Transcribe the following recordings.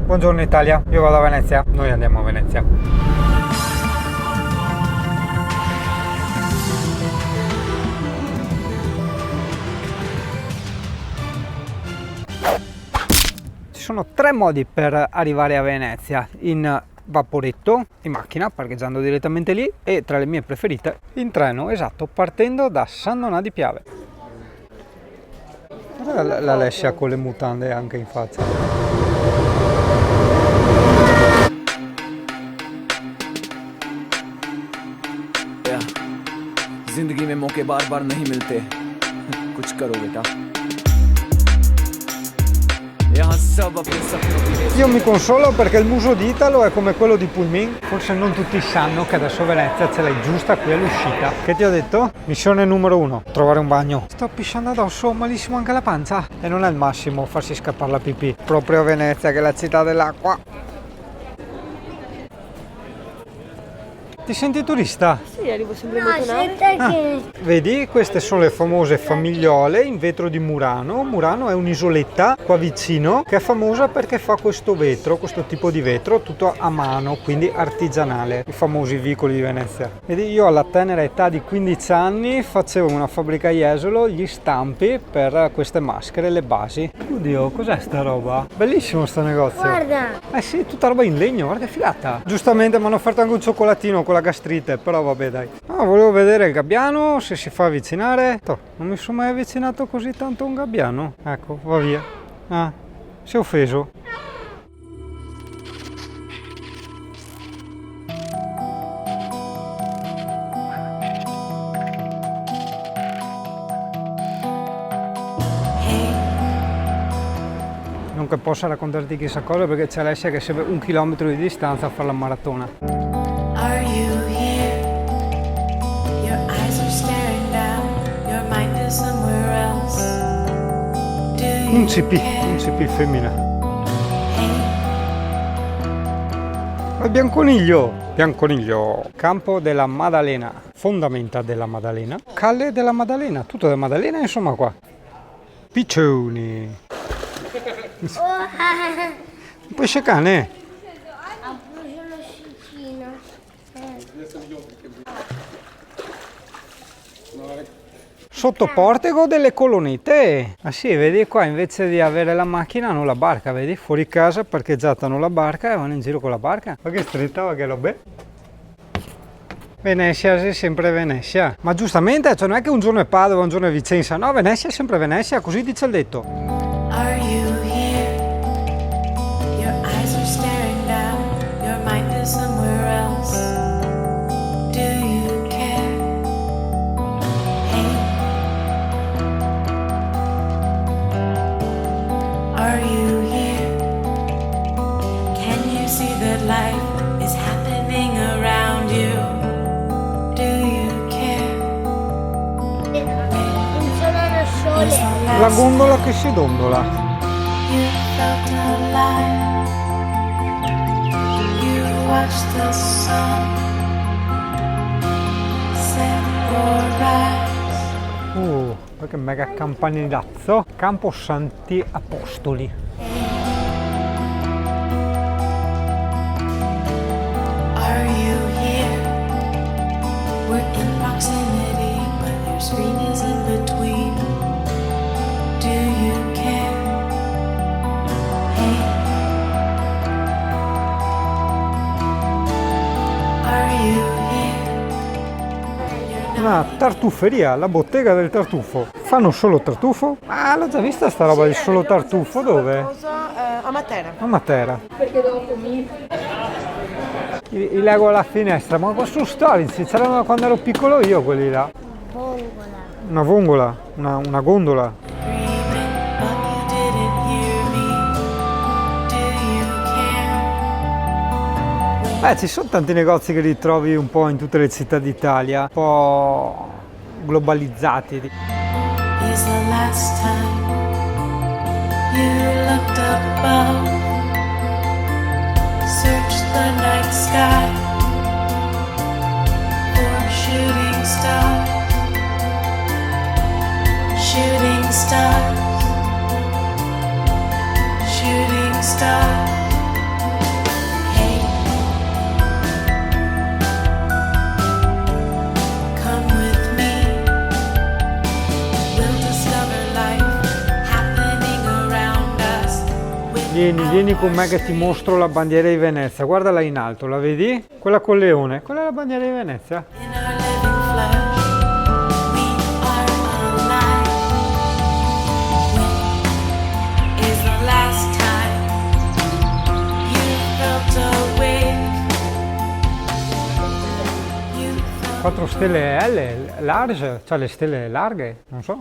Buongiorno Italia, io vado a Venezia, noi andiamo a Venezia. Ci sono 3 modi per arrivare a Venezia: in vaporetto, in macchina parcheggiando direttamente lì, e tra le mie preferite in treno, esatto, partendo da San Donà di Piave. Guarda la Lescia con le mutande anche in faccia. जिंदगी में मौके बार बार नहीं मिलते कुछ करो बेटा यहाँ सब अपने सपनों की Io mi consolo perché il muso di Italo è come quello di Pulmin. Forse non tutti sanno che adesso Venezia ce l'hai giusta qui all'uscita. Che ti ho detto? Missione numero 1, trovare un bagno. Sto pisciando addosso, malissimo anche la pancia. E non è il massimo farsi scappare la pipì. Proprio a Venezia, che è la città dell'acqua. Ti senti turista? Sì, arrivo sempre molto nave. Vedi, queste sono le famose famigliole in vetro di Murano. Murano è un'isoletta qua vicino che è famosa perché fa questo vetro, questo tipo di vetro, tutto a mano, quindi artigianale. I famosi vicoli di Venezia. Vedi, io alla tenera età di 15 anni facevo una fabbrica a Jesolo gli stampi per queste maschere, le basi. Oddio, cos'è sta roba? Bellissimo sto negozio. Guarda! Eh sì, tutta roba in legno, guarda che figata. Giustamente mi hanno offerto anche un cioccolatino con la gastrite, però vabbè dai. Volevo vedere il gabbiano, se si fa avvicinare. Non mi sono mai avvicinato così tanto a un gabbiano. Ecco, va via. Si è offeso. Non che possa raccontarti chissà cosa perché c'è Alessia che è sempre 1 chilometro di distanza a fare la maratona. Are you here? Your eyes are staring down, your mind is somewhere else. Do you Un CP femmina. Il bianconiglio, campo della Maddalena, fondamenta della Maddalena, calle della Maddalena, tutto della Maddalena, insomma qua. Piccioni. Un pesce cane. Sotto Portico delle Colonnette. Ah sì, vedi qua invece di avere la macchina hanno la barca, vedi? Fuori casa parcheggiata hanno la barca e vanno in giro con la barca. Ma che stretta, ma che roba. Venezia è sempre Venezia. Ma giustamente, cioè non è che un giorno è Padova, un giorno è Vicenza. No, Venezia è sempre Venezia, così dice il detto. Are you here? Your eyes are staring down, your mind is somewhere else. Do you care? Hey. Are you here? Can you see that life is happening around you? Do you care? Funziona da sole. La gondola che si dondola. You felt alive. You watched the sun set or rise. Che mega campanilazzo. Campo Santi Apostoli. Are you here? We're in proximity, but your screen is in between. Do you care? Hey. Are you here? Una tartufferia, la bottega del tartufo. Fanno solo tartufo? Ah, l'ho già vista sta roba di solo tartufo, dove? A Matera. A Matera. Perché dopo mi... Li leggo alla finestra, ma qua sono storici, c'erano da quando ero piccolo io quelli là. Una vongola, una gondola. But you didn't hear me. Do you care? Ci sono tanti negozi che li trovi un po' in tutte le città d'Italia, un po' globalizzati. Is the last time you looked above, searched the night sky for shooting stars, shooting stars, shooting stars. Vieni con me che ti mostro la bandiera di Venezia. Guardala in alto, la vedi? Quella col leone, quella è la bandiera di Venezia. In our living flesh, we are alive. When is the last time you felt awake? You felt 4 stelle L, large, cioè le stelle larghe, non so.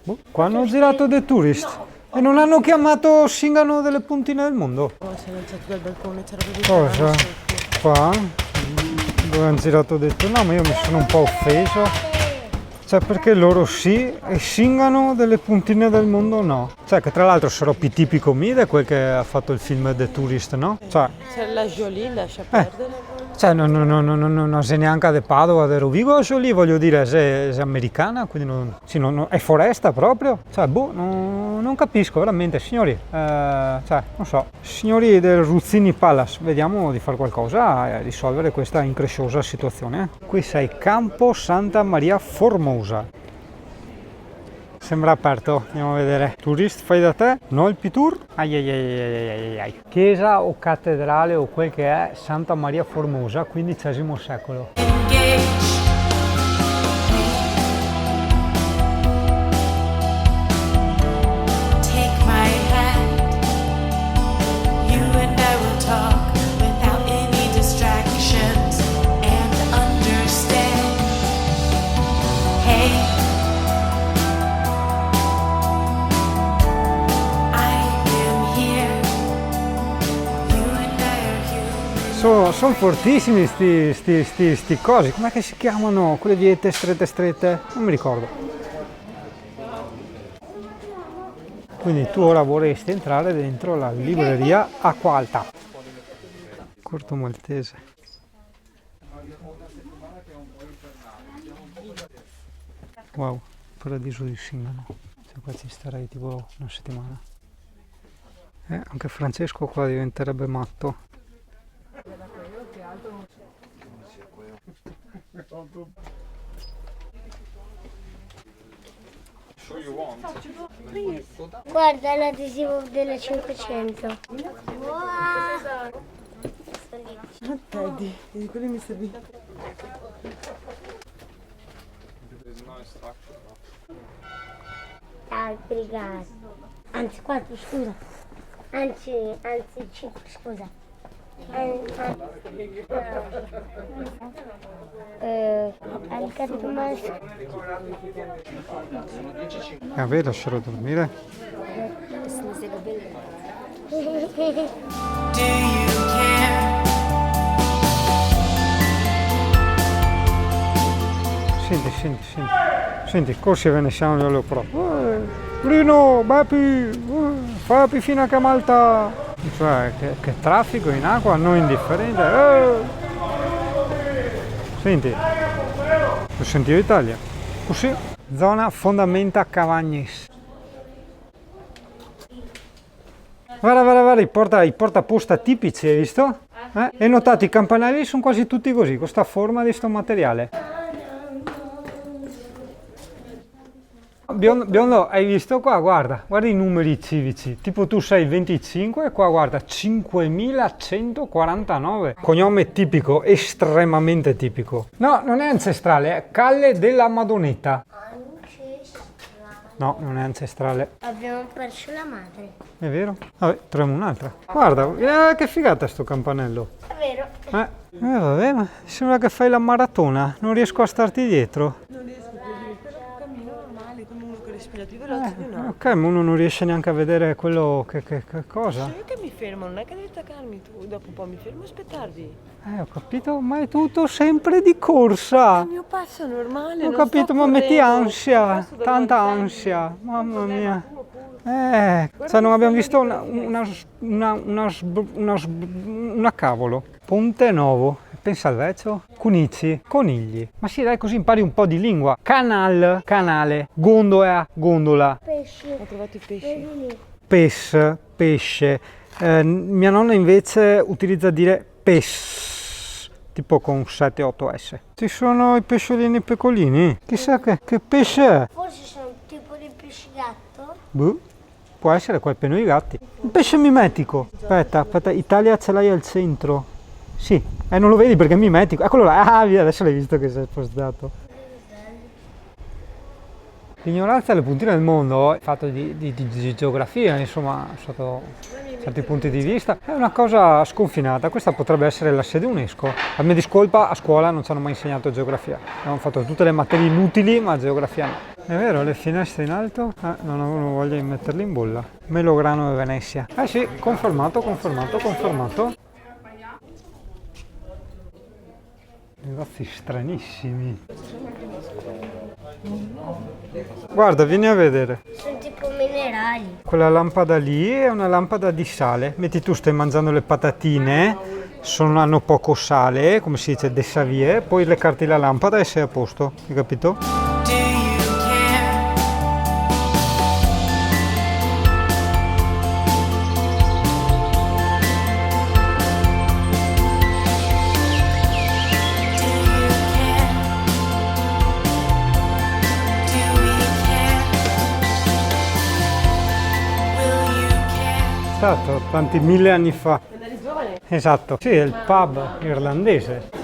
Boh. Qua hanno girato The Tourist e non hanno chiamato Singano delle puntine del mondo. Sei lanciato dal balcone, c'era proprio Cosa? Qua? Dove hanno girato detto no, ma io mi sono un po' offeso. Cioè perché loro sì e Singano delle puntine del mondo no. Cioè che tra l'altro sarò più tipico Mide, quel che ha fatto il film The Tourist, no? Cioè, C'è la Jolie, lascia perdere. cioè non sei neanche de Padova, de Rovigo, lì voglio dire, sei americana, quindi è foresta proprio. Cioè, boh, non capisco veramente, signori, cioè, non so. Signori del Ruzzini Palace, vediamo di fare qualcosa a risolvere questa incresciosa situazione. Qui sei Campo Santa Maria Formosa. Sembra aperto, andiamo a vedere. Tourist fai da te, no il P-Tour. Ai. Chiesa o cattedrale o quel che è Santa Maria Formosa, XV secolo. engaged. Take my hand. You and I will talk without any distractions and understand. Hey, I am here. You and I are human. Sono fortissimi sti cosi, com'è che si chiamano? Quelle viete strette? Non mi ricordo. Quindi tu ora vorresti entrare dentro la libreria Acqua Alta. Corto Maltese. Wow, paradiso di Singano. Cioè, qua ci starei tipo una settimana. Anche Francesco qua diventerebbe matto. Guarda l'adesivo della 500. Wow. Teddy, di quelli mi servì. Dai, obrigado. Anzi, 4, scusa. Anzi, 5, scusa. Vabbè, lascerò dormire. Do you care? Senti, corsi e veneziano io pro. Bruno, Bapi, Fapi fino a Camalta. Cioè, che traffico in acqua, non indifferente. Senti, ho sentito Italia. Così, zona Fondamenta Cavagnis. Guarda, i portaposta tipici, hai visto? E notato, i campanelli sono quasi tutti così, con questa forma di sto materiale. Biondo, hai visto qua? Guarda i numeri civici. Tipo tu sei 25 e qua guarda 5149. Cognome tipico, estremamente tipico. No, non è ancestrale, è Calle della Madonnetta. No, non è ancestrale. Abbiamo perso la madre. È vero? Vabbè, troviamo un'altra. Guarda, che figata sto campanello. È vero. Vabbè, ma sembra che fai la maratona. Non riesco a starti dietro. Non riesco più, però cammino normale, come uno che respira più veloce di un altro. Ok, ma uno non riesce neanche a vedere quello che cosa. Io che mi fermo, non è che devi attaccarmi tu, dopo un po' mi fermo e aspettarvi. Ho capito, ma è tutto sempre di corsa. Il mio passo è normale, Ho non capito, sto ma metti correndo. ansia, Passo da tanta lontano. ansia, mamma mia. Cioè non abbiamo visto una cavolo. Ponte Novo, pensa al vecchio. Cunici, conigli. Ma sì, dai, così impari un po' di lingua. Canale, gondola, Pesce. Ho trovato i pesci. pesce. Mia nonna invece utilizza dire pes, tipo con 7-8 S. Ci sono i pesciolini piccolini. Chissà che pesce è. Forse sono un tipo di pesce gatto. Boh. può essere, qua è pieno di gatti. Il pesce mimetico. Aspetta, Italia ce l'hai al centro. Sì, non lo vedi perché è mimetico. Eccolo là, ah via, adesso l'hai visto che si è spostato. L'ignoranza alle puntine del mondo, fatto di geografia, insomma, sotto certi punti di vista, è una cosa sconfinata. Questa potrebbe essere la sede UNESCO. A mia discolpa, a scuola non ci hanno mai insegnato geografia. Abbiamo fatto tutte le materie inutili, ma geografia no. È vero, le finestre in alto? Non avevano voglia di metterle in bolla. Melograno e Venezia. Eh sì, confermato. Negozi stranissimi. Guarda, vieni a vedere. Sono tipo minerali. Quella lampada lì è una lampada di sale. Metti tu stai mangiando le patatine, hanno poco sale, come si dice, desavie, poi le carti la lampada e sei a posto, hai capito? Do you care? Do you care? Do we care? Will you care? Stato tanti 1000 anni fa. Eri giovane? Esatto, sì, è il pub irlandese.